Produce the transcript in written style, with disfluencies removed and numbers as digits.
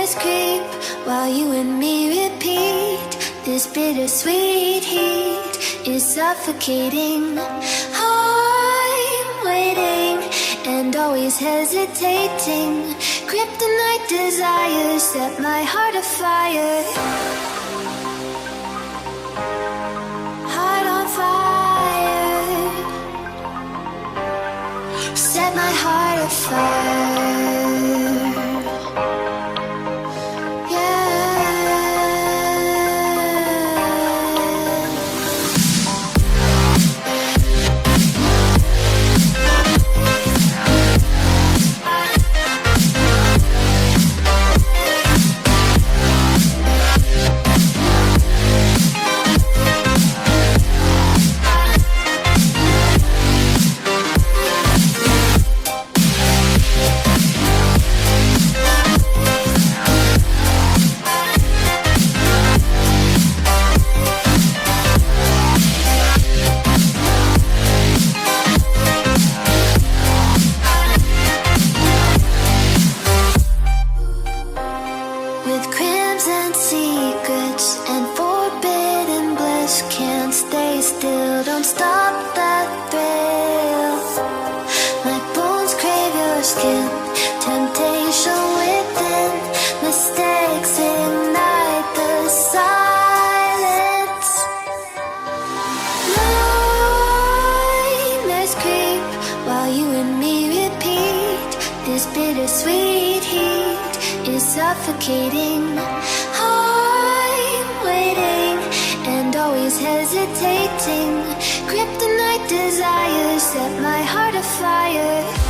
Nightmares creep while you and me repeat. This bittersweet heat is suffocating. I'm waiting and always hesitating. Kryptonite desires set my heart afire. Heart on fire. Set my heart afire. Bittersweet heat is suffocating. I'm waiting and always hesitating. Kryptonite desires set my heart afire.